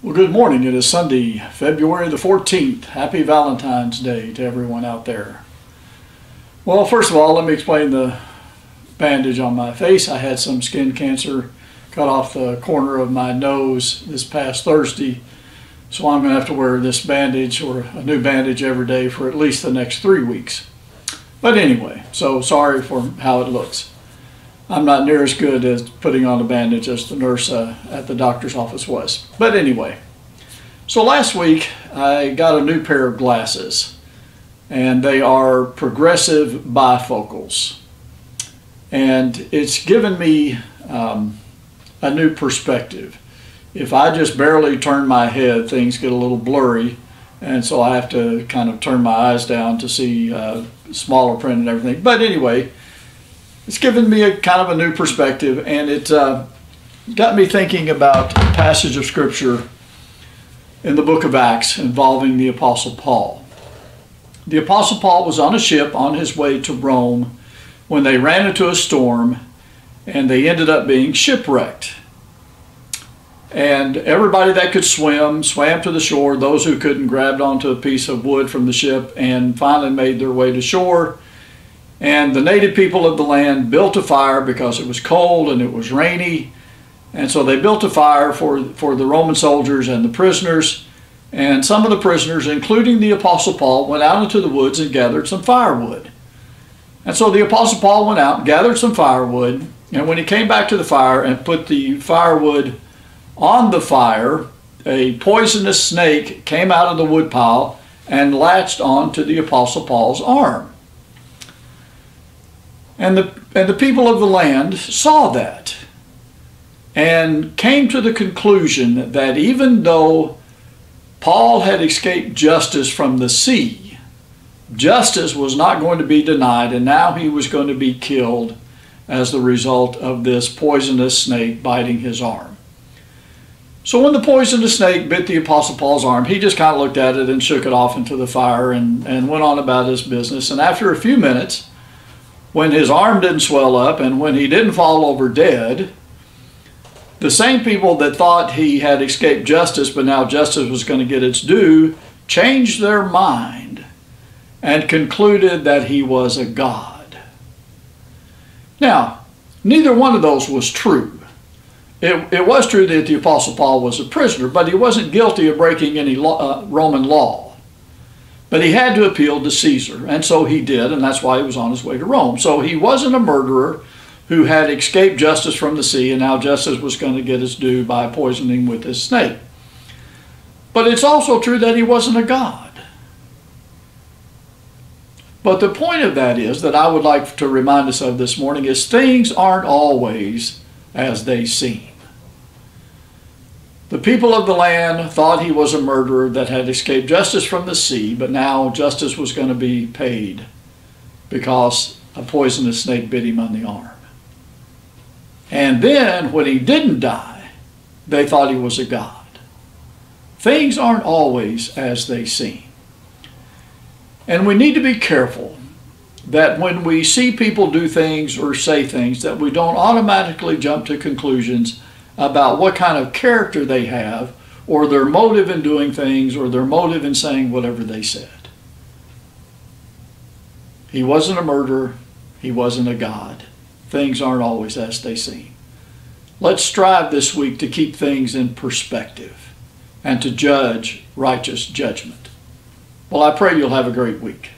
Well, good morning. It is Sunday, February the 14th. Happy Valentine's Day to everyone out there. Well, first of all, let me explain the bandage on my face. I had some skin cancer cut off the corner of my nose this past Thursday, so I'm going to have to wear this bandage or a new bandage every day for at least the next 3 weeks. But anyway, so sorry for how it looks. I'm not near as good at putting on a bandage as the nurse at the doctor's office was. But anyway, so last week I got a new pair of glasses, and they are progressive bifocals. And it's given me a new perspective. If I just barely turn my head, things get a little blurry, and so I have to kind of turn my eyes down to see smaller print and everything. But anyway, it's given me a kind of a new perspective, and it got me thinking about a passage of scripture in the book of Acts involving the Apostle Paul. The Apostle Paul was on a ship on his way to Rome when they ran into a storm, and they ended up being shipwrecked. And everybody that could swim swam to the shore. Those who couldn't grabbed onto a piece of wood from the ship and finally made their way to shore. And the native people of the land built a fire because it was cold and it was rainy. And so they built a fire for the Roman soldiers and the prisoners. And some of the prisoners, including the Apostle Paul, went out into the woods and gathered some firewood. And so the Apostle Paul went out and gathered some firewood. And when he came back to the fire and put the firewood on the fire, a poisonous snake came out of the woodpile and latched onto the Apostle Paul's arm. And the people of the land saw that and came to the conclusion that even though Paul had escaped justice from the sea, justice was not going to be denied, and now he was going to be killed as the result of this poisonous snake biting his arm. So when the poisonous snake bit the Apostle Paul's arm, he just kind of looked at it and shook it off into the fire and went on about his business. And after a few minutes, when his arm didn't swell up and when he didn't fall over dead, the same people that thought he had escaped justice, but now justice was going to get its due, changed their mind and concluded that he was a god. Now, neither one of those was true. It was true that the Apostle Paul was a prisoner, but he wasn't guilty of breaking any Roman law. But he had to appeal to Caesar, and so he did, and that's why he was on his way to Rome. So he wasn't a murderer who had escaped justice from the sea, and now justice was going to get his due by poisoning with his snake. But it's also true that he wasn't a god. But the point of that is, that I would like to remind us of this morning, is things aren't always as they seem. The people of the land thought he was a murderer that had escaped justice from the sea, but now justice was going to be paid because a poisonous snake bit him on the arm. And then, when he didn't die, they thought he was a god. Things aren't always as they seem. And we need to be careful that when we see people do things or say things, that we don't automatically jump to conclusions about what kind of character they have, or their motive in doing things, or their motive in saying whatever they said. He wasn't a murderer. He wasn't a god. Things aren't always as they seem. Let's strive this week to keep things in perspective and to judge righteous judgment. Well, I pray you'll have a great week.